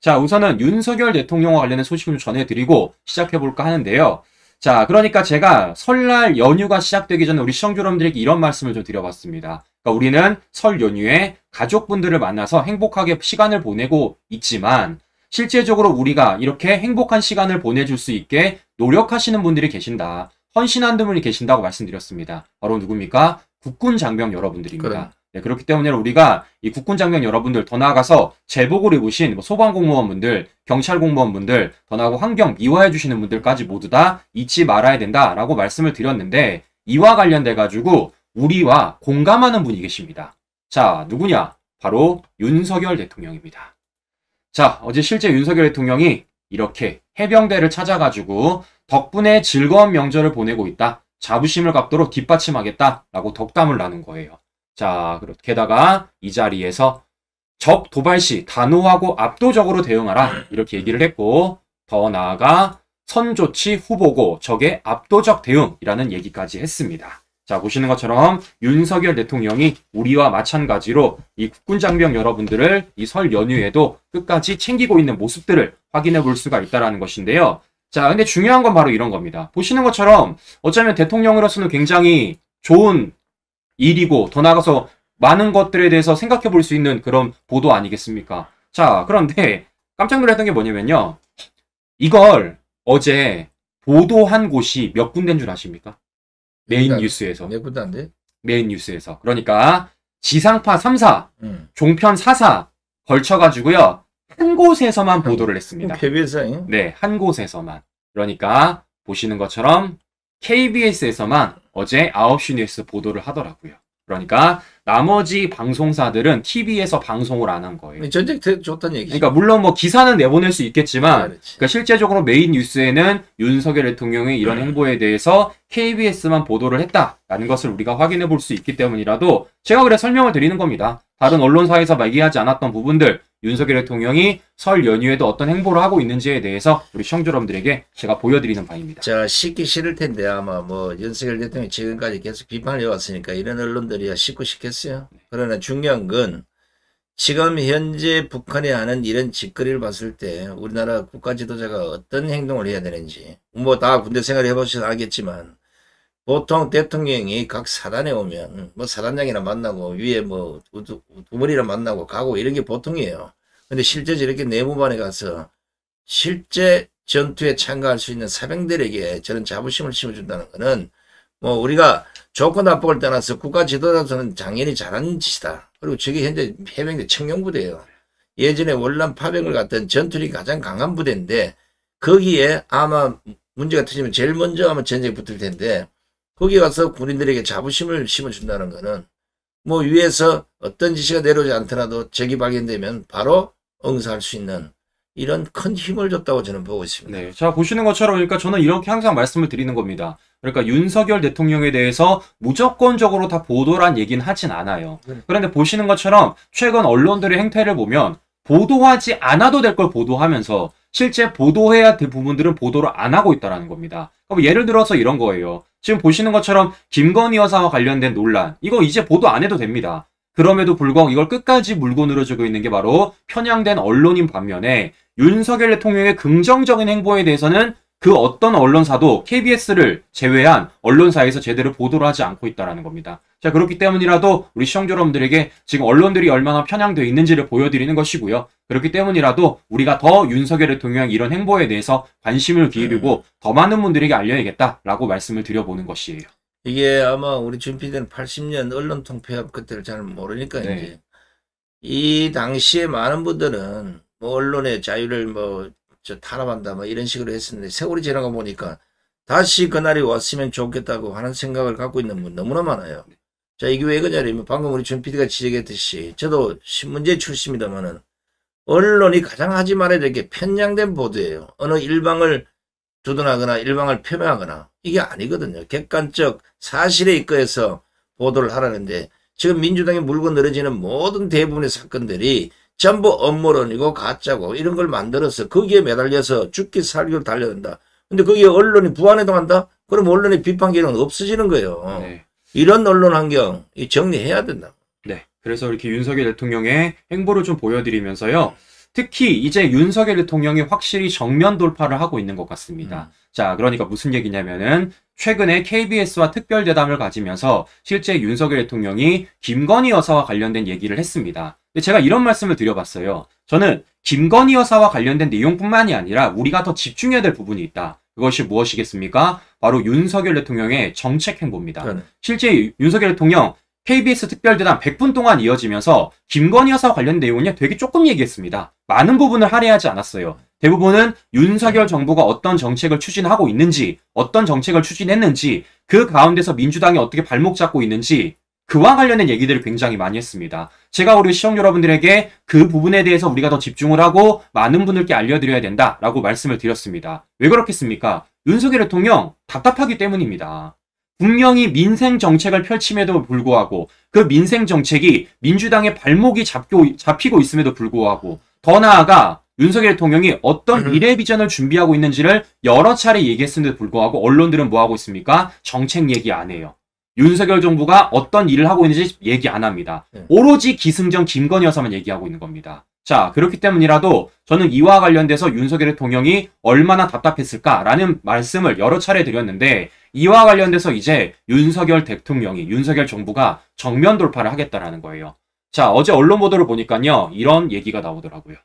자, 우선은 윤석열 대통령과 관련된 소식을 좀 전해드리고 시작해볼까 하는데요. 자, 그러니까 제가 설날 연휴가 시작되기 전에 우리 시청자 여러분들에게 이런 말씀을 좀 드려봤습니다. 그러니까 우리는 설 연휴에 가족분들을 만나서 행복하게 시간을 보내고 있지만 실제적으로 우리가 이렇게 행복한 시간을 보내줄 수 있게 노력하시는 분들이 계신다. 헌신하는 분이 계신다고 말씀드렸습니다. 바로 누굽니까? 국군 장병 여러분들입니다. 그래. 네, 그렇기 때문에 우리가 이 국군 장병 여러분들, 더 나아가서 제복을 입으신 뭐 소방공무원분들, 경찰공무원분들, 더 나아가 환경 미화해 주시는 분들까지 모두 다 잊지 말아야 된다라고 말씀을 드렸는데, 이와 관련돼 가지고 우리와 공감하는 분이 계십니다. 자, 누구냐? 바로 윤석열 대통령입니다. 자, 어제 실제 윤석열 대통령이 이렇게 해병대를 찾아가지고 덕분에 즐거운 명절을 보내고 있다. 자부심을 갖도록 뒷받침하겠다라고 덕담을 나눈 거예요. 자, 게다가 이 자리에서 적 도발 시 단호하고 압도적으로 대응하라 이렇게 얘기를 했고, 더 나아가 선조치 후보고 적의 압도적 대응이라는 얘기까지 했습니다. 자, 보시는 것처럼 윤석열 대통령이 우리와 마찬가지로 이 국군 장병 여러분들을 이 설 연휴에도 끝까지 챙기고 있는 모습들을 확인해 볼 수가 있다는 것인데요. 자, 근데 중요한 건 바로 이런 겁니다. 보시는 것처럼 어쩌면 대통령으로서는 굉장히 좋은 일이고, 더 나아가서 많은 것들에 대해서 생각해 볼 수 있는 그런 보도 아니겠습니까? 자, 그런데 깜짝 놀랐던 게 뭐냐면요. 이걸 어제 보도한 곳이 몇 군데인 줄 아십니까? 메인 뉴스에서. 몇 군데 안 돼? 메인 뉴스에서. 그러니까 지상파 3사, 종편 4사 걸쳐가지고요. 한 곳에서만 보도를 했습니다. KBS요? 네, 한 곳에서만. 그러니까 보시는 것처럼 KBS에서만 어제 9시 뉴스 보도를 하더라고요. 그러니까 나머지 방송사들은 TV에서 방송을 안 한 거예요. 전쟁 좋다는 얘기죠. 그러니까 물론 뭐 기사는 내보낼 수 있겠지만, 그렇지. 그러니까 실제적으로 메인 뉴스에는 윤석열 대통령의 이런 행보에 대해서 KBS만 보도를 했다라는 것을 우리가 확인해 볼 수 있기 때문이라도 제가 그래 설명을 드리는 겁니다. 다른 언론사에서 얘기하지 않았던 부분들, 윤석열 대통령이 설 연휴에도 어떤 행보를 하고 있는지에 대해서 우리 시청자 여러분들에게 제가 보여드리는 바입니다. 자, 씻기 싫을 텐데 아마 뭐 윤석열 대통령이 지금까지 계속 비판을 해왔으니까 이런 언론들이 씻고 싶겠어요. 그러나 중요한 건 지금 현재 북한이 하는 이런 짓거리를 봤을 때 우리나라 국가 지도자가 어떤 행동을 해야 되는지, 뭐 다 군대 생활을 해보셔서 알겠지만 보통 대통령이 각 사단에 오면 뭐 사단장이나 만나고 위에 뭐 두머리나 만나고 가고 이런 게 보통이에요. 근데 실제 이렇게 내무반에 가서 실제 전투에 참가할 수 있는 사병들에게 저런 자부심을 심어준다는 거는 뭐 우리가 좋고 나쁘고를 떠나서 국가 지도자로서는 당연히 잘하는 짓이다. 그리고 저게 현재 해병대 청룡부대예요. 예전에 월남 파병을 갔던 전투력이 가장 강한 부대인데 거기에 아마 문제가 터지면 제일 먼저 아마 전쟁이 붙을 텐데 거기 가서 군인들에게 자부심을 심어준다는 거는 뭐 위에서 어떤 지시가 내려오지 않더라도 적이 발견되면 바로 응수할 수 있는 이런 큰 힘을 줬다고 저는 보고 있습니다. 네, 자 보시는 것처럼 그러니까 저는 이렇게 항상 말씀을 드리는 겁니다. 그러니까 윤석열 대통령에 대해서 무조건적으로 다 보도란 얘기는 하진 않아요. 그런데 보시는 것처럼 최근 언론들의 행태를 보면 보도하지 않아도 될 걸 보도하면서 실제 보도해야 될 부분들은 보도를 안 하고 있다는 겁니다. 그럼 예를 들어서 이런 거예요. 지금 보시는 것처럼 김건희 여사와 관련된 논란, 이거 이제 보도 안 해도 됩니다. 그럼에도 불구하고 이걸 끝까지 물고 늘어지고 있는 게 바로 편향된 언론인 반면에 윤석열 대통령의 긍정적인 행보에 대해서는 그 어떤 언론사도 KBS를 제외한 언론사에서 제대로 보도를 하지 않고 있다는 겁니다. 자, 그렇기 때문이라도 우리 시청자 여러분들에게 지금 언론들이 얼마나 편향되어 있는지를 보여드리는 것이고요. 그렇기 때문이라도 우리가 더 윤석열 대통령 이런 행보에 대해서 관심을 기울이고 더 많은 분들에게 알려야겠다라고 말씀을 드려보는 것이에요. 이게 아마 우리 준 PD는 80년 언론 통폐합 그때를 잘 모르니까 네. 이제 이 당시에 많은 분들은 뭐 언론의 자유를 뭐 탄압한다 뭐 이런 식으로 했었는데 세월이 지나가 보니까 다시 그날이 왔으면 좋겠다고 하는 생각을 갖고 있는 분 너무나 많아요. 자, 이게 왜 그러냐면 방금 우리 준 PD가 지적했듯이 저도 신문제 출신입니다만은 언론이 가장 하지 말아야 될 게 편향된 보도예요. 어느 일방을 두둔하거나 일방을 폄훼하거나 이게 아니거든요. 객관적 사실에 입각해서 보도를 하라는데 지금 민주당이 물고 늘어지는 모든 대부분의 사건들이 전부 업무론이고 가짜고 이런 걸 만들어서 거기에 매달려서 죽기 살기로 달려든다. 근데 거기에 언론이 부안해동한다? 그럼 언론의 비판 기능은 없어지는 거예요. 네. 이런 언론 환경 정리해야 된다. 네. 그래서 이렇게 윤석열 대통령의 행보를 좀 보여드리면서요. 특히 이제 윤석열 대통령이 확실히 정면 돌파를 하고 있는 것 같습니다. 자, 그러니까 무슨 얘기냐면은 최근에 KBS와 특별대담을 가지면서 실제 윤석열 대통령이 김건희 여사와 관련된 얘기를 했습니다. 근데 제가 이런 말씀을 드려봤어요. 저는 김건희 여사와 관련된 내용뿐만이 아니라 우리가 더 집중해야 될 부분이 있다. 그것이 무엇이겠습니까? 바로 윤석열 대통령의 정책 행보입니다. 실제 윤석열 대통령 KBS 특별대담 100분 동안 이어지면서 김건희 여사와 관련된 내용은요 되게 조금 얘기했습니다. 많은 부분을 할애하지 않았어요. 대부분은 윤석열 정부가 어떤 정책을 추진하고 있는지, 어떤 정책을 추진했는지, 그 가운데서 민주당이 어떻게 발목 잡고 있는지 그와 관련된 얘기들을 굉장히 많이 했습니다. 제가 우리 시청자 여러분들에게 그 부분에 대해서 우리가 더 집중을 하고 많은 분들께 알려드려야 된다라고 말씀을 드렸습니다. 왜 그렇겠습니까? 윤석열 대통령 답답하기 때문입니다. 분명히 민생 정책을 펼침에도 불구하고 그 민생 정책이 민주당의 발목이 잡히고 있음에도 불구하고 더 나아가 윤석열 대통령이 어떤 미래 비전을 준비하고 있는지를 여러 차례 얘기했음에도 불구하고 언론들은 뭐 하고 있습니까? 정책 얘기 안 해요. 윤석열 정부가 어떤 일을 하고 있는지 얘기 안 합니다. 오로지 기승전 김건희 여사만 얘기하고 있는 겁니다. 자, 그렇기 때문이라도 저는 이와 관련돼서 윤석열 대통령이 얼마나 답답했을까라는 말씀을 여러 차례 드렸는데 이와 관련돼서 이제 윤석열 대통령이, 윤석열 정부가 정면 돌파를 하겠다라는 거예요. 자, 어제 언론 보도를 보니까요, 이런 얘기가 나오더라고요.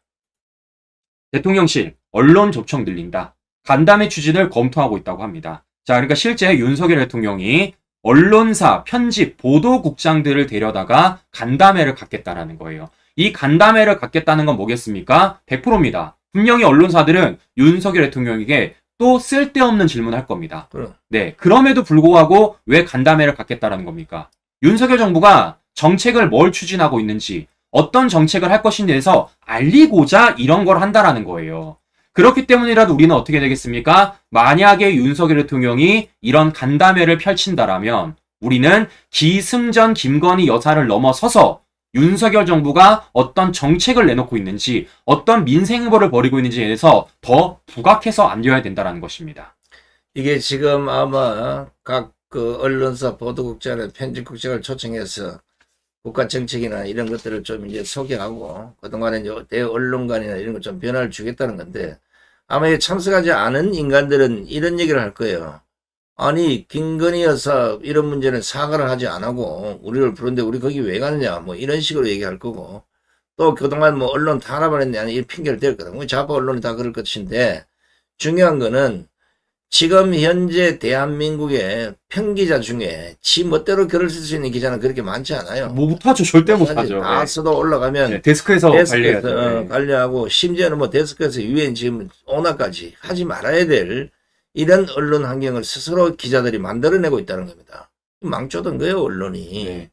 대통령실, 언론 접촉 늘린다. 간담회 추진을 검토하고 있다고 합니다. 자, 그러니까 실제 윤석열 대통령이 언론사, 편집, 보도국장들을 데려다가 간담회를 갖겠다라는 거예요. 이 간담회를 갖겠다는 건 뭐겠습니까? 100%입니다. 분명히 언론사들은 윤석열 대통령에게 또 쓸데없는 질문을 할 겁니다. 네, 그럼에도 불구하고 왜 간담회를 갖겠다라는 겁니까? 윤석열 정부가 정책을 뭘 추진하고 있는지, 어떤 정책을 할 것인지에 대해서 알리고자 이런 걸 한다라는 거예요. 그렇기 때문이라도 우리는 어떻게 되겠습니까? 만약에 윤석열 대통령이 이런 간담회를 펼친다라면 우리는 기승전 김건희 여사를 넘어서서 윤석열 정부가 어떤 정책을 내놓고 있는지, 어떤 민생 행보를 벌이고 있는지에 대해서 더 부각해서 알려야 된다는 것입니다. 이게 지금 아마 각 그 언론사 보도국장을 편집국장을 초청해서 국가 정책이나 이런 것들을 좀 이제 소개하고 그동안에 이제 대 언론관이나 이런 거 좀 변화를 주겠다는 건데 아마 참석하지 않은 인간들은 이런 얘기를 할 거예요. 아니 김건희 여사 이런 문제는 사과를 하지 않고 우리를 부른데 우리 거기 왜 가느냐 뭐 이런 식으로 얘기할 거고 또 그동안 뭐 언론 탄압을 했냐 이 핑계를 댈 거다. 좌파 언론이 다 그럴 것인데 중요한 거는 지금 현재 대한민국의 평기자 중에 지 멋대로 글을 쓸 수 있는 기자는 그렇게 많지 않아요. 뭐 못하죠. 절대 못하죠. 다 써도 올라가면 네, 데스크에서 관리해야죠. 관리하고 심지어는 뭐 데스크에서 유엔 지금 오나까지 하지 말아야 될 이런 언론 환경을 스스로 기자들이 만들어내고 있다는 겁니다. 망쳐둔 거예요 언론이. 네.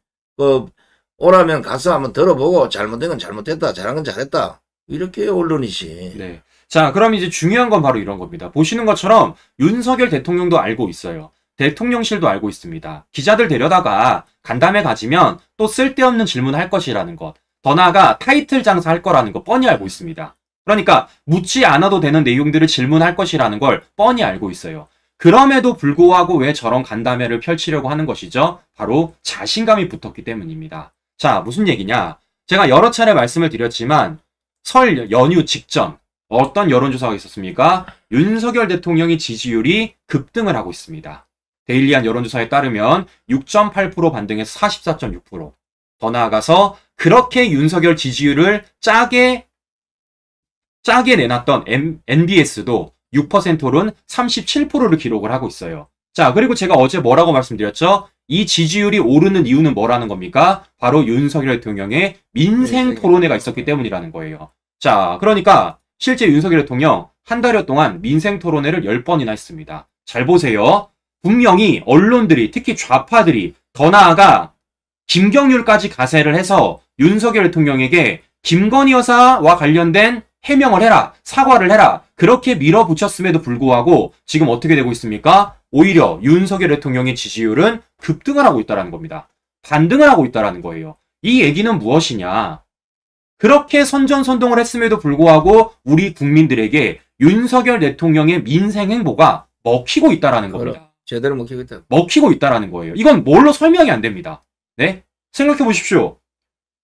오라면 가서 한번 들어보고 잘못된 건 잘못했다, 잘한 건 잘했다 이렇게 언론이지. 네. 자, 그럼 이제 중요한 건 바로 이런 겁니다. 보시는 것처럼 윤석열 대통령도 알고 있어요. 대통령실도 알고 있습니다. 기자들 데려다가 간담회 가지면 또 쓸데없는 질문을 할 것이라는 것. 더 나아가 타이틀 장사할 거라는 거 뻔히 알고 있습니다. 그러니까 묻지 않아도 되는 내용들을 질문할 것이라는 걸 뻔히 알고 있어요. 그럼에도 불구하고 왜 저런 간담회를 펼치려고 하는 것이죠? 바로 자신감이 붙었기 때문입니다. 자, 무슨 얘기냐? 제가 여러 차례 말씀을 드렸지만 설 연휴 직전 어떤 여론조사가 있었습니까? 윤석열 대통령의 지지율이 급등을 하고 있습니다. 데일리한 여론조사에 따르면 6.8% 반등해서 44.6%. 더 나아가서 그렇게 윤석열 지지율을 짜게 내놨던 MBS도 6% 오른 37%를 기록을 하고 있어요. 자, 그리고 제가 어제 뭐라고 말씀드렸죠? 이 지지율이 오르는 이유는 뭐라는 겁니까? 바로 윤석열 대통령의 민생 토론회가 있었기 때문이라는 거예요. 자, 그러니까 실제 윤석열 대통령 한 달여 동안 민생 토론회를 10번이나 했습니다. 잘 보세요. 분명히 언론들이, 특히 좌파들이, 더 나아가 김경률까지 가세를 해서 윤석열 대통령에게 김건희 여사와 관련된 해명을 해라, 사과를 해라, 그렇게 밀어붙였음에도 불구하고 지금 어떻게 되고 있습니까? 오히려 윤석열 대통령의 지지율은 급등을 하고 있다는 겁니다. 반등을 하고 있다는 거예요. 이 얘기는 무엇이냐? 그렇게 선전선동을 했음에도 불구하고 우리 국민들에게 윤석열 대통령의 민생 행보가 먹히고 있다는 겁니다. 제대로 먹히고 있다. 먹히고 있다는 거예요. 이건 뭘로 설명이 안 됩니다. 네? 생각해 보십시오.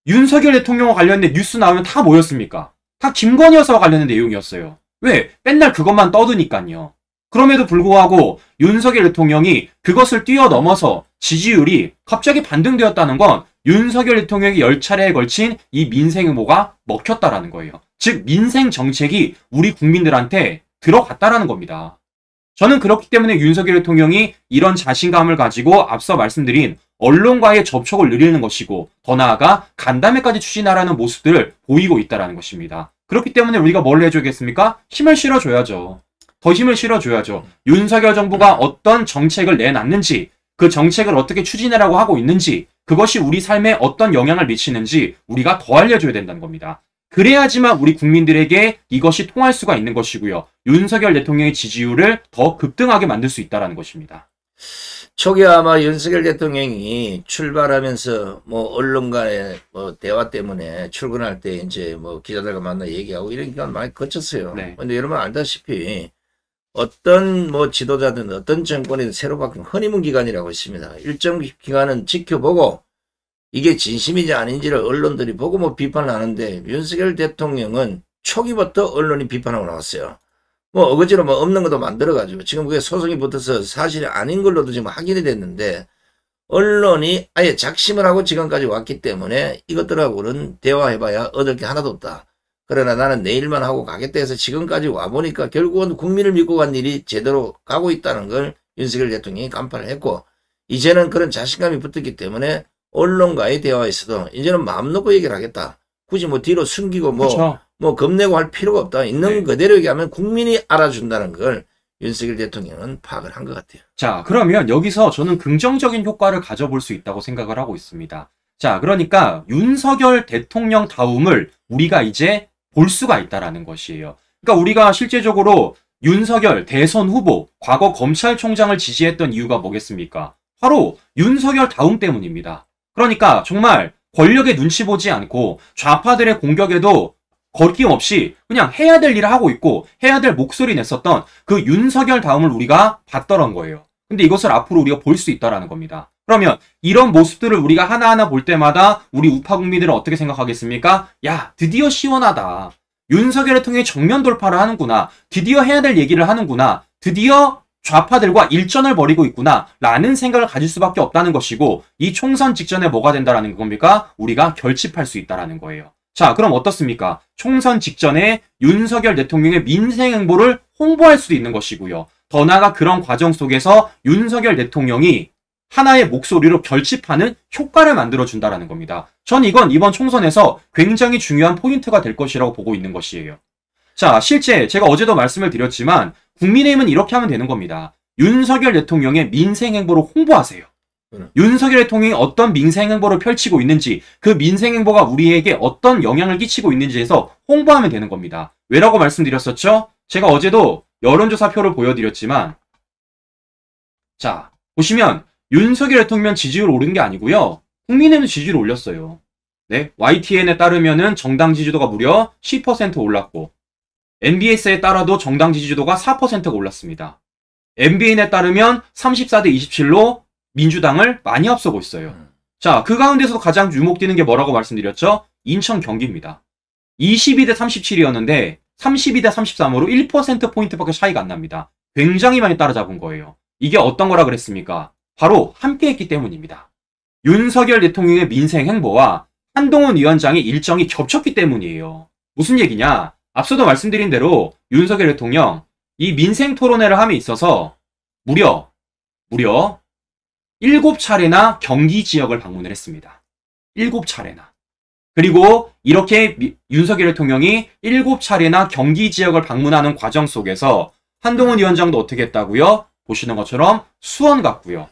윤석열 대통령과 관련된 뉴스 나오면 다 뭐였습니까? 다 김건희 여사와 관련된 내용이었어요. 왜? 맨날 그것만 떠드니까요. 그럼에도 불구하고 윤석열 대통령이 그것을 뛰어넘어서 지지율이 갑자기 반등되었다는 건 윤석열 대통령이 10차례에 걸친 이 민생 행보가 먹혔다라는 거예요. 즉 민생 정책이 우리 국민들한테 들어갔다라는 겁니다. 저는 그렇기 때문에 윤석열 대통령이 이런 자신감을 가지고 앞서 말씀드린 언론과의 접촉을 늘리는 것이고 더 나아가 간담회까지 추진하라는 모습들을 보이고 있다는 것입니다. 그렇기 때문에 우리가 뭘 해줘야겠습니까? 힘을 실어줘야죠. 더 힘을 실어줘야죠. 윤석열 정부가 어떤 정책을 내놨는지, 그 정책을 어떻게 추진하라고 하고 있는지, 그것이 우리 삶에 어떤 영향을 미치는지 우리가 더 알려줘야 된다는 겁니다. 그래야지만 우리 국민들에게 이것이 통할 수가 있는 것이고요. 윤석열 대통령의 지지율을 더 급등하게 만들 수 있다는 것입니다. 초기에 아마 윤석열 대통령이 출발하면서 뭐 언론과의 뭐 대화 때문에 출근할 때 이제 뭐 기자들과 만나 얘기하고 이런 기간 많이 거쳤어요. 네. 근데 여러분 알다시피 어떤 뭐 지도자든 어떤 정권이든 새로 바뀐 허니문 기간이라고 있습니다. 일정 기간은 지켜보고 이게 진심인지 아닌지를 언론들이 보고 뭐 비판을 하는데 윤석열 대통령은 초기부터 언론이 비판하고 나왔어요. 뭐 어거지로 뭐 없는 것도 만들어가지고 지금 그게 소송이 붙어서 사실이 아닌 걸로도 지금 확인이 됐는데 언론이 아예 작심을 하고 지금까지 왔기 때문에 이것들하고는 대화해봐야 얻을 게 하나도 없다. 그러나 나는 내일만 하고 가겠다 해서 지금까지 와보니까 결국은 국민을 믿고 간 일이 제대로 가고 있다는 걸 윤석열 대통령이 간파를 했고 이제는 그런 자신감이 붙었기 때문에 언론과의 대화에서도 이제는 마음 놓고 얘기를 하겠다. 굳이 뭐 뒤로 숨기고 그렇죠. 뭐 겁내고 할 필요가 없다. 있는 네. 그대로 얘기하면 국민이 알아준다는 걸 윤석열 대통령은 파악을 한 것 같아요. 자, 그러면 여기서 저는 긍정적인 효과를 가져볼 수 있다고 생각을 하고 있습니다. 자, 그러니까 윤석열 대통령 다움을 우리가 이제 볼 수가 있다라는 것이에요. 그러니까 우리가 실제적으로 윤석열 대선 후보, 과거 검찰총장을 지지했던 이유가 뭐겠습니까? 바로 윤석열 다움 때문입니다. 그러니까 정말 권력의 눈치 보지 않고 좌파들의 공격에도 거침없이 그냥 해야 될 일을 하고 있고 해야 될 목소리 냈었던 그 윤석열 다움을 우리가 봤더란 거예요. 근데 이것을 앞으로 우리가 볼 수 있다라는 겁니다. 그러면 이런 모습들을 우리가 하나하나 볼 때마다 우리 우파 국민들은 어떻게 생각하겠습니까? 야, 드디어 시원하다. 윤석열 대통령이 정면 돌파를 하는구나. 드디어 해야 될 얘기를 하는구나. 드디어 좌파들과 일전을 벌이고 있구나 라는 생각을 가질 수밖에 없다는 것이고 이 총선 직전에 뭐가 된다라는 겁니까? 우리가 결집할 수 있다라는 거예요. 자, 그럼 어떻습니까? 총선 직전에 윤석열 대통령의 민생 행보를 홍보할 수도 있는 것이고요. 더 나아가 그런 과정 속에서 윤석열 대통령이 하나의 목소리로 결집하는 효과를 만들어준다라는 겁니다. 전 이건 이번 총선에서 굉장히 중요한 포인트가 될 것이라고 보고 있는 것이에요. 자, 실제 제가 어제도 말씀을 드렸지만 국민의힘은 이렇게 하면 되는 겁니다. 윤석열 대통령의 민생 행보를 홍보하세요. 윤석열 대통령이 어떤 민생 행보를 펼치고 있는지 그 민생 행보가 우리에게 어떤 영향을 끼치고 있는지에서 홍보하면 되는 겁니다. 왜라고 말씀드렸었죠? 제가 어제도 여론조사표를 보여드렸지만 자, 보시면 윤석열 대통령 지지율 오른 게 아니고요. 국민의힘 지지율 올렸어요. 네, YTN에 따르면은 정당 지지도가 무려 10% 올랐고 MBS에 따라도 정당 지지도가 4%가 올랐습니다. MBN에 따르면 34대 27로 민주당을 많이 앞서고 있어요. 자, 그 가운데서도 가장 주목되는 게 뭐라고 말씀드렸죠? 인천 경기입니다. 22대 37이었는데 32대 33으로 1%포인트밖에 차이가 안 납니다. 굉장히 많이 따라잡은 거예요. 이게 어떤 거라 그랬습니까? 바로 함께 했기 때문입니다. 윤석열 대통령의 민생 행보와 한동훈 위원장의 일정이 겹쳤기 때문이에요. 무슨 얘기냐? 앞서도 말씀드린 대로 윤석열 대통령 이 민생 토론회를 함에 있어서 무려 7차례나 경기 지역을 방문을 했습니다. 7차례나. 그리고 이렇게 윤석열 대통령이 7차례나 경기 지역을 방문하는 과정 속에서 한동훈 위원장도 어떻게 했다고요? 보시는 것처럼 수원 갔고요.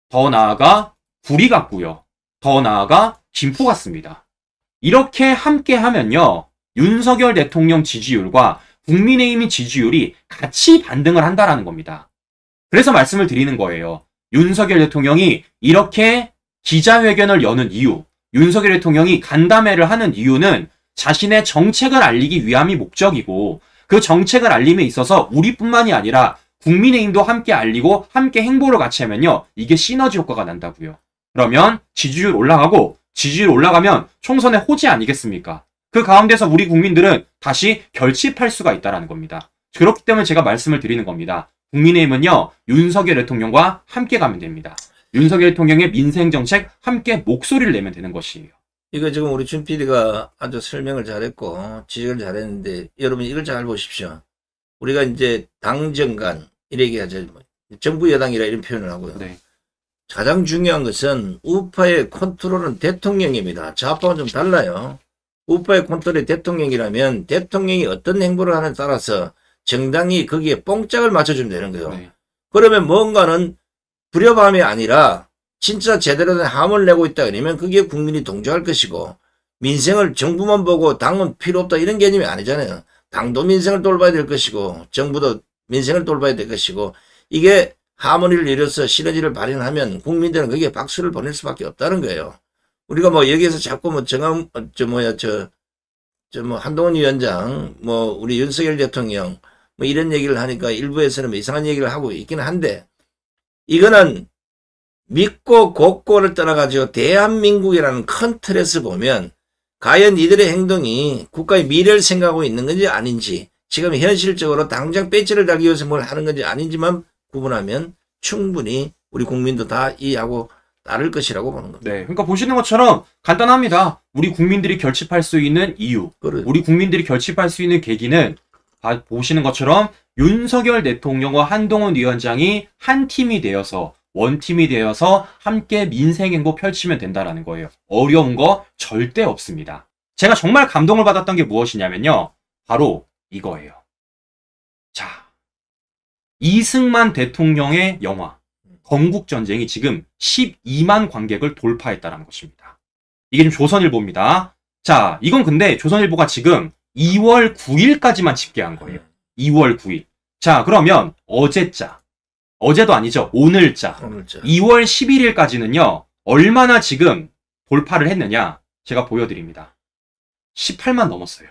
더 나아가 구리 갔고요. 더 나아가 김포 갔습니다. 이렇게 함께 하면요. 윤석열 대통령 지지율과 국민의힘의 지지율이 같이 반등을 한다라는 겁니다. 그래서 말씀을 드리는 거예요. 윤석열 대통령이 이렇게 기자회견을 여는 이유, 윤석열 대통령이 간담회를 하는 이유는 자신의 정책을 알리기 위함이 목적이고 그 정책을 알림에 있어서 우리뿐만이 아니라 국민의힘도 함께 알리고 함께 행보를 같이 하면요. 이게 시너지 효과가 난다고요. 그러면 지지율 올라가고 지지율 올라가면 총선의 호재 아니겠습니까? 그 가운데서 우리 국민들은 다시 결집할 수가 있다는 겁니다. 그렇기 때문에 제가 말씀을 드리는 겁니다. 국민의힘은요, 윤석열 대통령과 함께 가면 됩니다. 윤석열 대통령의 민생정책 함께 목소리를 내면 되는 것이에요. 이거 지금 우리 준 PD가 아주 설명을 잘했고 지적을 잘했는데 여러분 이걸 잘 보십시오. 우리가 이제 당정간 이렇게 하죠. 정부 여당이라 이런 표현을 하고요. 네. 가장 중요한 것은 우파의 컨트롤은 대통령입니다. 좌파는 좀 달라요. 우파의 컨트롤이 대통령이라면 대통령이 어떤 행보를 하느냐에 따라서 정당이 거기에 뽕짝을 맞춰주면 되는 거예요. 네. 그러면 뭔가는 불협화음이 아니라 진짜 제대로 된 함을 내고 있다 그러면 그게 국민이 동조할 것이고, 민생을 정부만 보고 당은 필요 없다 이런 개념이 아니잖아요. 당도 민생을 돌봐야 될 것이고 정부도 민생을 돌봐야 될 것이고, 이게 하모니를 이뤄서 시너지를 발현하면 국민들은 거기에 박수를 보낼 수밖에 없다는 거예요. 우리가 뭐 여기에서 자꾸 뭐 한동훈 위원장, 뭐 우리 윤석열 대통령 뭐 이런 얘기를 하니까 일부에서는 뭐 이상한 얘기를 하고 있기는 한데, 이거는 믿고 god고를 떠나가지고 대한민국이라는 큰 틀에서 보면 과연 이들의 행동이 국가의 미래를 생각하고 있는 건지 아닌지, 지금 현실적으로 당장 배지를 달기 위해서 뭘 하는 건지 아닌지만 구분하면 충분히 우리 국민도 다 이해하고 따를 것이라고 보는 겁니다. 네, 그러니까 보시는 것처럼 간단합니다. 우리 국민들이 결집할 수 있는 이유, 우리 국민들이 결집할 수 있는 계기는 보시는 것처럼 윤석열 대통령과 한동훈 위원장이 한 팀이 되어서, 원팀이 되어서 함께 민생행보 펼치면 된다라는 거예요. 어려운 거 절대 없습니다. 제가 정말 감동을 받았던 게 무엇이냐면요, 바로 이거예요. 자, 이승만 대통령의 영화 건국전쟁이 지금 12만 관객을 돌파했다는 것입니다. 이게 지금 조선일보입니다. 자, 이건 근데 조선일보가 지금 2월 9일까지만 집계한 거예요. 2월 9일. 자, 그러면 어제자, 어제도 아니죠, 오늘자 2월 11일까지는요 얼마나 지금 돌파를 했느냐 제가 보여드립니다. 18만 넘었어요.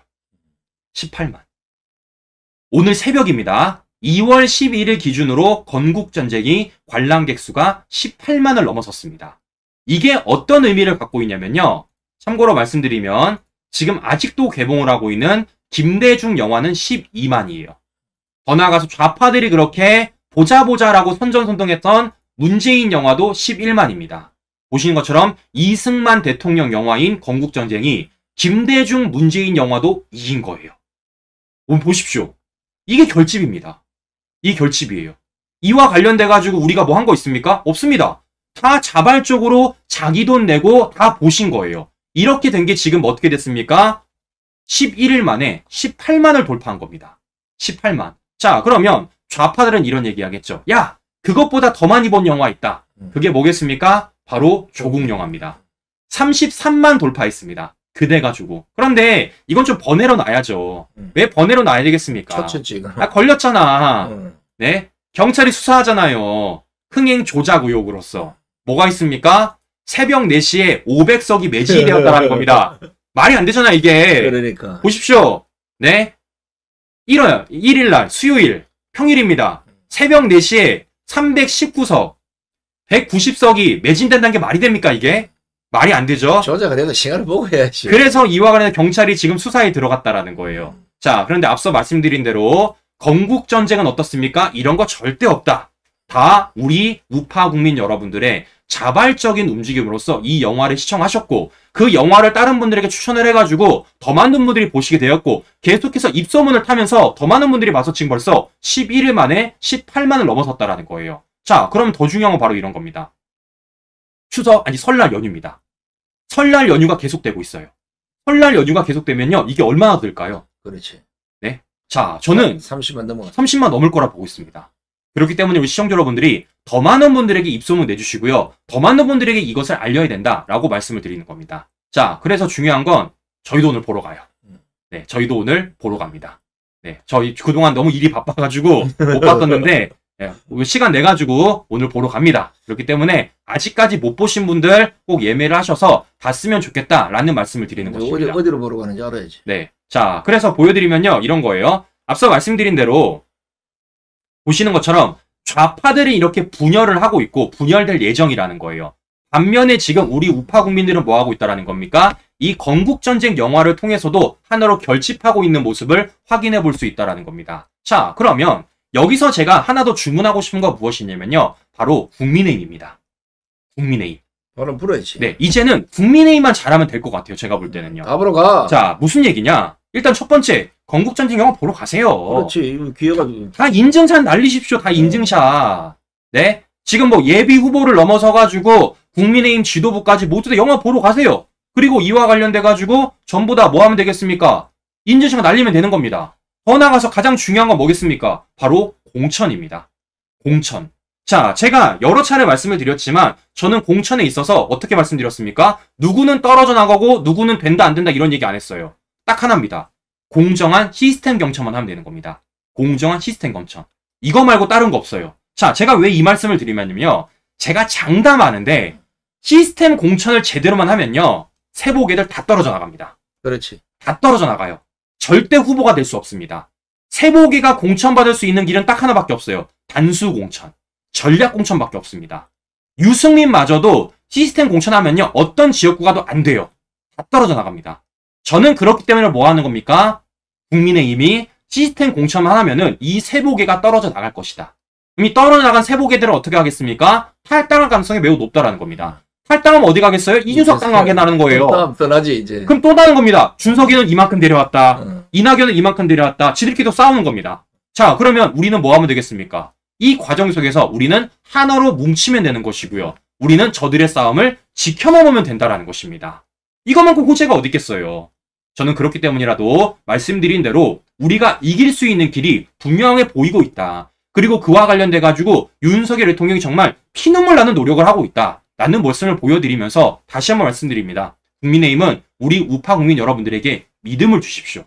18만. 오늘 새벽입니다. 2월 12일 기준으로 건국전쟁이 관람객 수가 18만을 넘어섰습니다. 이게 어떤 의미를 갖고 있냐면요, 참고로 말씀드리면 지금 아직도 개봉을 하고 있는 김대중 영화는 12만이에요. 더 나아가서 좌파들이 그렇게 보자보자라고 선전선동했던 문재인 영화도 11만입니다. 보시는 것처럼 이승만 대통령 영화인 건국전쟁이 김대중 문재인 영화도 이긴 거예요. 보십시오. 이게 결집입니다. 이 결집이에요. 이와 관련돼가지고 우리가 뭐 한 거 있습니까? 없습니다. 다 자발적으로 자기 돈 내고 다 보신 거예요. 이렇게 된 게 지금 어떻게 됐습니까? 11일 만에 18만을 돌파한 겁니다. 18만. 자, 그러면 좌파들은 이런 얘기 하겠죠. 야, 그것보다 더 많이 본 영화 있다. 그게 뭐겠습니까? 바로 조국 영화입니다. 33만 돌파했습니다. 그대 가지고. 그런데 이건 좀 번외로 놔야죠. 왜 번외로 놔야 되겠습니까? 걸렸잖아. 네, 경찰이 수사하잖아요. 흥행 조작 의혹으로서. 뭐가 있습니까? 새벽 4시에 500석이 매진이 되었다는 겁니다. 말이 안 되잖아, 이게. 그러니까. 보십시오. 네. 1일 날, 수요일, 평일입니다. 새벽 4시에 319석, 190석이 매진된다는 게 말이 됩니까, 이게? 말이 안 되죠? 조작을 해도 시간을 보고 해야지. 그래서 이와 관련해 경찰이 지금 수사에 들어갔다라는 거예요. 자, 그런데 앞서 말씀드린 대로 건국전쟁은 어떻습니까? 이런 거 절대 없다. 다 우리 우파 국민 여러분들의 자발적인 움직임으로써 이 영화를 시청하셨고, 그 영화를 다른 분들에게 추천을 해가지고 더 많은 분들이 보시게 되었고, 계속해서 입소문을 타면서 더 많은 분들이 봐서 지금 벌써 11일 만에 18만을 넘어섰다라는 거예요. 자, 그럼 더 중요한 건 바로 이런 겁니다. 설날 연휴입니다. 설날 연휴가 계속되고 있어요. 설날 연휴가 계속되면요, 이게 얼마나 들까요? 그렇지. 네. 자, 저는 30만 넘을 거라 보고 있습니다. 그렇기 때문에 우리 시청자 여러분들이 더 많은 분들에게 입소문 내주시고요, 더 많은 분들에게 이것을 알려야 된다라고 말씀을 드리는 겁니다. 자, 그래서 중요한 건 저희도 오늘 보러 가요. 네, 저희도 오늘 보러 갑니다. 네, 저희 그동안 너무 일이 바빠가지고 못 봤었는데, 네, 시간 내가지고 오늘 보러 갑니다. 그렇기 때문에 아직까지 못 보신 분들 꼭 예매를 하셔서 봤으면 좋겠다라는 말씀을 드리는 것입니다. 어디로 보러 가는지 알아야지. 네, 자, 그래서 보여드리면요, 이런 거예요. 앞서 말씀드린 대로 보시는 것처럼 좌파들이 이렇게 분열을 하고 있고 분열될 예정이라는 거예요. 반면에 지금 우리 우파 국민들은 뭐 하고 있다라는 겁니까? 이 건국전쟁 영화를 통해서도 하나로 결집하고 있는 모습을 확인해 볼 수 있다는 겁니다. 자, 그러면 여기서 제가 하나 더 주문하고 싶은 거 무엇이냐면요. 바로 국민의힘입니다. 국민의힘. 바로 불어야지. 네, 이제는 국민의힘만 잘하면 될 것 같아요. 제가 볼 때는요. 다 보러 가. 자, 무슨 얘기냐? 일단 첫 번째, 건국전쟁 영화 보러 가세요. 그렇지. 이거 기회가. 다 인증샷 날리십시오. 다 인증샷. 네? 지금 뭐 예비 후보를 넘어서가지고 국민의힘 지도부까지 모두 다 영화 보러 가세요. 그리고 이와 관련돼가지고 전부 다 뭐 하면 되겠습니까? 인증샷 날리면 되는 겁니다. 더 나가서 가장 중요한 건 뭐겠습니까? 바로 공천입니다. 공천. 자, 제가 여러 차례 말씀을 드렸지만 저는 공천에 있어서 어떻게 말씀드렸습니까? 누구는 떨어져 나가고 누구는 된다 안 된다 이런 얘기 안 했어요. 딱 하나입니다. 공정한 시스템 경천만 하면 되는 겁니다. 공정한 시스템 경천. 이거 말고 다른 거 없어요. 자, 제가 왜 이 말씀을 드리면요. 제가 장담하는데 시스템 공천을 제대로만 하면요. 세보개들 다 떨어져 나갑니다. 그렇지. 다 떨어져 나가요. 절대 후보가 될 수 없습니다. 세보개가 공천받을 수 있는 길은 딱 하나밖에 없어요. 단수 공천. 전략 공천밖에 없습니다. 유승민마저도 시스템 공천하면요. 어떤 지역구가도 안 돼요. 다 떨어져 나갑니다. 저는 그렇기 때문에 뭐 하는 겁니까? 국민의힘이 시스템 공천만 하면은 이 세보개가 떨어져 나갈 것이다. 이미 떨어져 나간 세보개들은 어떻게 하겠습니까? 탈당할 가능성이 매우 높다라는 겁니다. 탈당하면 어디 가겠어요? 이준석 당하게 나는 거예요. 떠나지 이제. 그럼 또 다른 겁니다. 준석이는 이만큼 데려왔다. 이낙연은 이만큼 데려왔다. 지들끼리도 싸우는 겁니다. 자, 그러면 우리는 뭐 하면 되겠습니까? 이 과정 속에서 우리는 하나로 뭉치면 되는 것이고요. 우리는 저들의 싸움을 지켜먹으면 된다라는 것입니다. 이것만큼 호재가 어디 있겠어요. 저는 그렇기 때문이라도 말씀드린 대로 우리가 이길 수 있는 길이 분명해 보이고 있다. 그리고 그와 관련돼가지고 윤석열 대통령이 정말 피눈물 나는 노력을 하고 있다. 라는 말씀을 보여드리면서 다시 한번 말씀드립니다. 국민의힘은 우리 우파 국민 여러분들에게 믿음을 주십시오.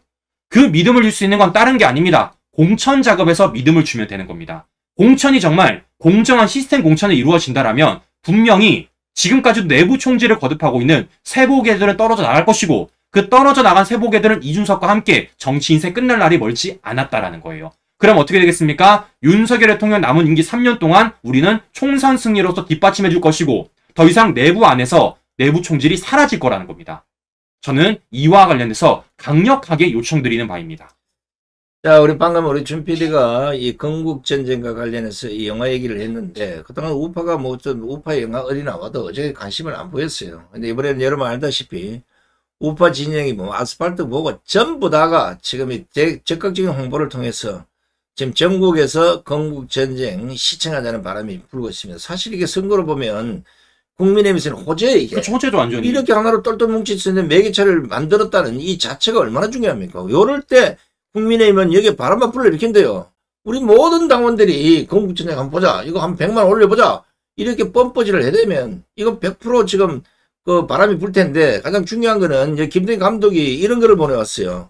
그 믿음을 줄 수 있는 건 다른 게 아닙니다. 공천 작업에서 믿음을 주면 되는 겁니다. 공천이 정말 공정한 시스템 공천이 이루어진다라면 분명히 지금까지도 내부 총질을 거듭하고 있는 세보개들은 떨어져 나갈 것이고 그 떨어져 나간 세보개들은 이준석과 함께 정치 인생 끝날 날이 멀지 않았다라는 거예요. 그럼 어떻게 되겠습니까? 윤석열 대통령 남은 임기 3년 동안 우리는 총선 승리로서 뒷받침해 줄 것이고 더 이상 내부 안에서 내부 총질이 사라질 거라는 겁니다. 저는 이와 관련해서 강력하게 요청드리는 바입니다. 자, 우리 방금 우리 준 PD가 이 건국전쟁과 관련해서 이 영화 얘기를 했는데, 그동안 우파가 뭐 좀 우파 영화 어디 나와도 어제 관심을 안 보였어요. 근데 이번에는 여러분 알다시피 우파 진영이 뭐 아스팔트 보고 전부 다가 지금 이 적극적인 홍보를 통해서 지금 전국에서 건국전쟁 시청하자는 바람이 불고 있습니다. 사실 이게 선거로 보면 국민의힘에서는 호재 이게. 그렇죠, 호재도 완전히. 이렇게 하나로 똘똘 뭉치는데 매개체를 만들었다는 이 자체가 얼마나 중요합니까? 요럴 때 국민의힘은 여기에 바람만 불러일으킨대요. 우리 모든 당원들이 건국전쟁 한번 보자. 이거 한 100만 올려보자. 이렇게 뻔뻔지를 해대면 이거 100% 지금 그 바람이 불 텐데 가장 중요한 거는 김동인 감독이 이런 거를 보내왔어요.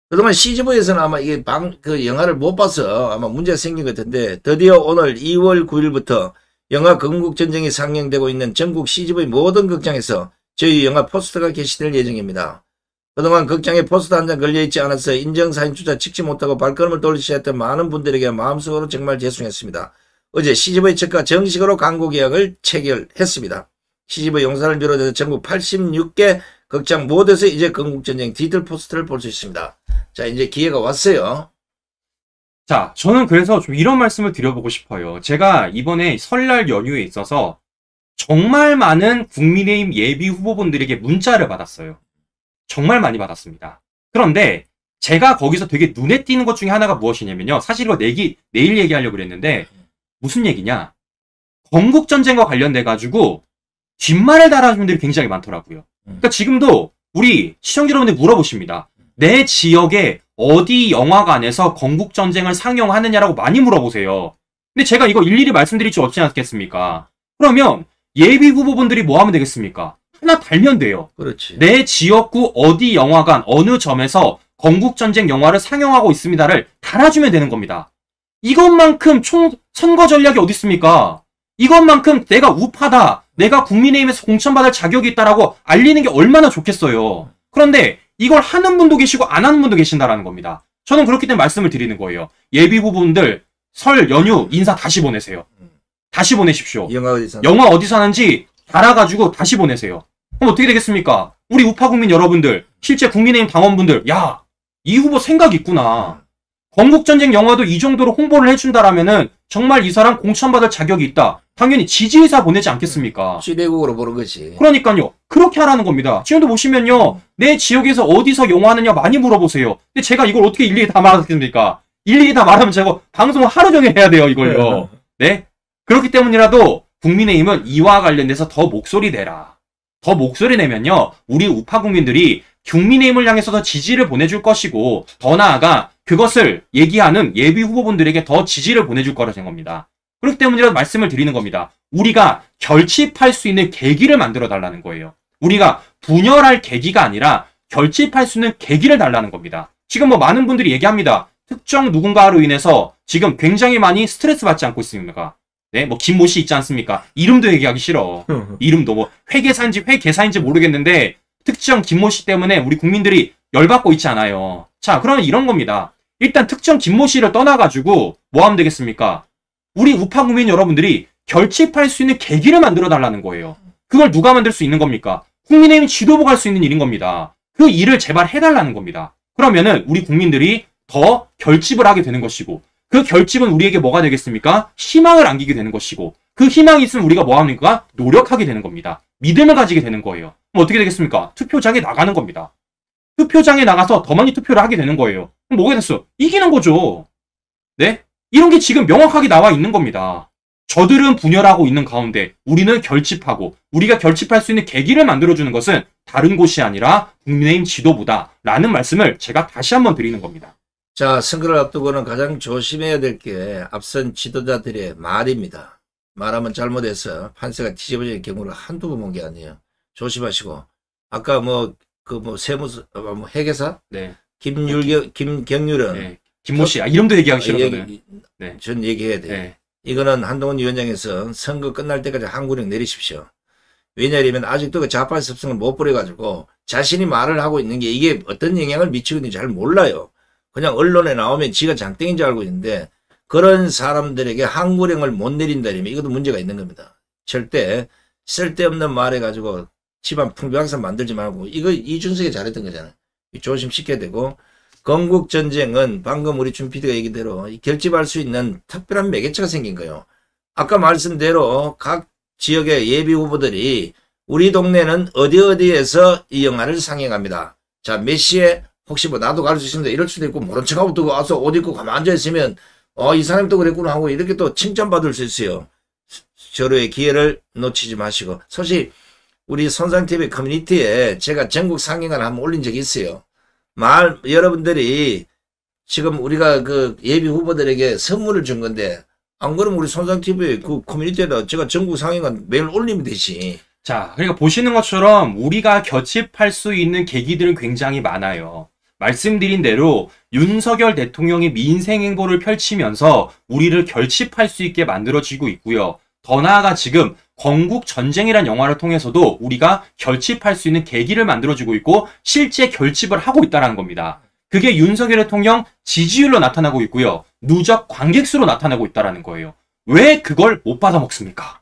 그동안 CGV에서는 아마 이게 그 영화를 못 봐서 아마 문제가 생긴 것 같은데 드디어 오늘 2월 9일부터 영화 건국전쟁이 상영되고 있는 전국 CGV 모든 극장에서 저희 영화 포스터가 게시될 예정입니다. 그동안 극장에 포스터 한 장 걸려있지 않아서 인정사진 주자 찍지 못하고 발걸음을 돌리셔야 했던 많은 분들에게 마음속으로 정말 죄송했습니다. 어제 CGV 측과 정식으로 광고 계약을 체결했습니다. CGV 용산을 비롯해서 전국 86개 극장 모두에서 이제 건국전쟁 디지털 포스터를 볼 수 있습니다. 자, 이제 기회가 왔어요. 자, 저는 그래서 좀 이런 말씀을 드려보고 싶어요. 제가 이번에 설날 연휴에 있어서 정말 많은 국민의힘 예비 후보분들에게 문자를 받았어요. 정말 많이 받았습니다. 그런데 제가 거기서 되게 눈에 띄는 것 중에 하나가 무엇이냐면요. 사실 이거 내일 얘기하려고 그랬는데 무슨 얘기냐. 건국전쟁과 관련돼가지고 뒷말을 달아주는 분들이 굉장히 많더라고요. 그러니까 지금도 우리 시청자 여러분들 물어보십니다. 내 지역에 어디 영화관에서 건국전쟁을 상영하느냐라고 많이 물어보세요. 근데 제가 이거 일일이 말씀드릴 수 없지 않겠습니까? 그러면 예비 후보분들이 뭐 하면 되겠습니까? 하나 달면 돼요. 그렇지. 내 지역구 어디 영화관 어느 점에서 건국전쟁 영화를 상영하고 있습니다를 달아주면 되는 겁니다. 이것만큼 선거 전략이 어디 있습니까? 이것만큼 내가 우파다, 내가 국민의힘에서 공천받을 자격이 있다라고 알리는 게 얼마나 좋겠어요. 그런데 이걸 하는 분도 계시고 안 하는 분도 계신다라는 겁니다. 저는 그렇기 때문에 말씀을 드리는 거예요. 예비 후보분들 설 연휴 인사 다시 보내세요. 다시 보내십시오. 영화 어디서? 영화 어디서 하는지 알아가지고 다시 보내세요. 그럼 어떻게 되겠습니까? 우리 우파 국민 여러분들, 실제 국민의힘 당원분들, 야, 이 후보 생각 있구나. 건국전쟁 영화도 이 정도로 홍보를 해준다라면은 정말 이 사람 공천받을 자격이 있다. 당연히 지지의사 보내지 않겠습니까? 시대국으로 보는 거지. 그러니까요. 그렇게 하라는 겁니다. 지금도 보시면요. 내 지역에서 어디서 영화하느냐 많이 물어보세요. 근데 제가 이걸 어떻게 일일이 다 말하겠습니까? 일일이 다 말하면 제가 방송을 하루 종일 해야 돼요, 이걸요. 네? 그렇기 때문이라도 국민의힘은 이와 관련돼서 더 목소리 내라. 더 목소리 내면요. 우리 우파 국민들이 국민의힘을 향해서 더 지지를 보내줄 것이고 더 나아가 그것을 얘기하는 예비 후보분들에게 더 지지를 보내줄 거라는 겁니다. 그렇기 때문이라도 말씀을 드리는 겁니다. 우리가 결집할 수 있는 계기를 만들어 달라는 거예요. 우리가 분열할 계기가 아니라 결집할 수 있는 계기를 달라는 겁니다. 지금 뭐 많은 분들이 얘기합니다. 특정 누군가로 인해서 지금 굉장히 많이 스트레스 받지 않고 있습니까? 네, 뭐 김모 씨 있지 않습니까? 이름도 얘기하기 싫어. 이름도 뭐 회계사인지 회계사인지 모르겠는데 특정 김모 씨 때문에 우리 국민들이 열받고 있지 않아요. 자, 그러면 이런 겁니다. 일단 특정 김모 씨를 떠나가지고 뭐 하면 되겠습니까? 우리 우파 국민 여러분들이 결집할 수 있는 계기를 만들어 달라는 거예요. 그걸 누가 만들 수 있는 겁니까? 국민의힘 지도부가 할 수 있는 일인 겁니다. 그 일을 제발 해달라는 겁니다. 그러면은 우리 국민들이 더 결집을 하게 되는 것이고 그 결집은 우리에게 뭐가 되겠습니까? 희망을 안기게 되는 것이고 그 희망이 있으면 우리가 뭐 합니까? 노력하게 되는 겁니다. 믿음을 가지게 되는 거예요. 그럼 어떻게 되겠습니까? 투표장에 나가는 겁니다. 투표장에 나가서 더 많이 투표를 하게 되는 거예요. 그럼 뭐가 됐어? 이기는 거죠. 네? 이런 게 지금 명확하게 나와 있는 겁니다. 저들은 분열하고 있는 가운데 우리는 결집하고 우리가 결집할 수 있는 계기를 만들어주는 것은 다른 곳이 아니라 국민의힘 지도부다라는 말씀을 제가 다시 한번 드리는 겁니다. 자, 선거를 앞두고는 가장 조심해야 될 게 앞선 지도자들의 말입니다. 말하면 잘못해서 판세가 뒤집어질 경우를 한두 번 본 게 아니에요. 조심하시고. 아까 회계사? 네. 김경률은. 네. 김모 씨, 이름도 얘기하기 싫어. 네. 전 얘기해야 돼요. 네. 이거는 한동훈 위원장에서 선거 끝날 때까지 항구령 내리십시오. 왜냐하면 아직도 그 좌파 습성을 못 버려가지고 자신이 말을 하고 있는 게 이게 어떤 영향을 미치는지 잘 몰라요. 그냥 언론에 나오면 지가 장땡인 줄 알고 있는데 그런 사람들에게 항구령을 못 내린다면 이것도 문제가 있는 겁니다. 절대 쓸데없는 말 해가지고 집안 풍비박산 만들지 말고 이거 이준석이 잘했던 거잖아요. 조심시켜야 되고 건국전쟁은 방금 우리 준 PD가 얘기대로 결집할 수 있는 특별한 매개체가 생긴 거예요. 아까 말씀대로 각 지역의 예비 후보들이 우리 동네는 어디에서 이 영화를 상영합니다. 자, 몇 시에 혹시 뭐 나도 갈 수 있습니다. 이럴 수도 있고 모른 척하고 또 와서 옷 입고 가만 앉아있으면 이 사람이 또 그랬구나 하고 이렇게 또 칭찬받을 수 있어요. 저로의 기회를 놓치지 마시고. 사실 우리 손상TV 커뮤니티에 제가 전국 상영을 한번 올린 적이 있어요. 여러분들이 지금 우리가 그 예비 후보들에게 선물을 준 건데 안 그러면 우리 손상TV 그 커뮤니티에다 제가 전국 상영을 매일 올리면 되지. 자, 그러니까 보시는 것처럼 우리가 결집할 수 있는 계기들은 굉장히 많아요. 말씀드린 대로 윤석열 대통령이 민생 행보를 펼치면서 우리를 결집할 수 있게 만들어지고 있고요. 더 나아가 지금 건국전쟁이란 영화를 통해서도 우리가 결집할 수 있는 계기를 만들어주고 있고 실제 결집을 하고 있다는 겁니다. 그게 윤석열 대통령 지지율로 나타나고 있고요. 누적 관객수로 나타나고 있다는 거예요. 왜 그걸 못 받아먹습니까?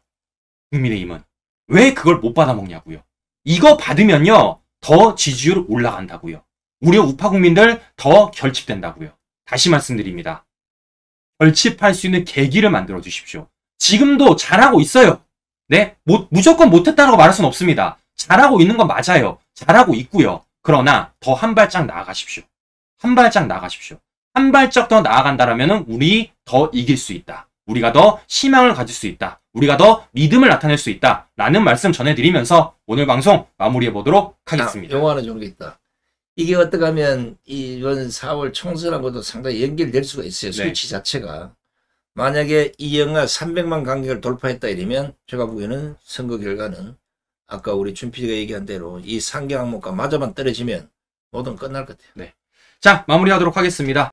국민의힘은. 왜 그걸 못 받아먹냐고요. 이거 받으면요. 더 지지율 올라간다고요. 우리 우파 국민들 더 결집된다고요. 다시 말씀드립니다. 결집할 수 있는 계기를 만들어 주십시오. 지금도 잘하고 있어요. 네, 무조건 못했다라고 말할 수는 없습니다. 잘하고 있는 건 맞아요. 잘하고 있고요. 그러나 더 한 발짝 나아가십시오. 한 발짝 나아가십시오. 한 발짝 더 나아간다라면 우리 더 이길 수 있다. 우리가 더 희망을 가질 수 있다. 우리가 더 믿음을 나타낼 수 있다. 라는 말씀 전해드리면서 오늘 방송 마무리해 보도록 하겠습니다. 요거 하나 좋은 게 있다. 이게 어떻게 하면 이번 4월 총선하고도 상당히 연결될 수가 있어요. 수치 자체가. 만약에 이 영화 300만 관객을 돌파했다 이러면 제가 보기에는 선거 결과는 아까 우리 준 PD가 얘기한 대로 이 상계 항목과 마저만 떨어지면 모든 끝날 것 같아요. 네. 자, 마무리하도록 하겠습니다.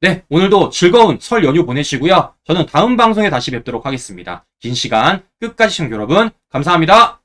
네, 오늘도 즐거운 설 연휴 보내시고요. 저는 다음 방송에 다시 뵙도록 하겠습니다. 긴 시간 끝까지 시청해 주신 여러분 감사합니다.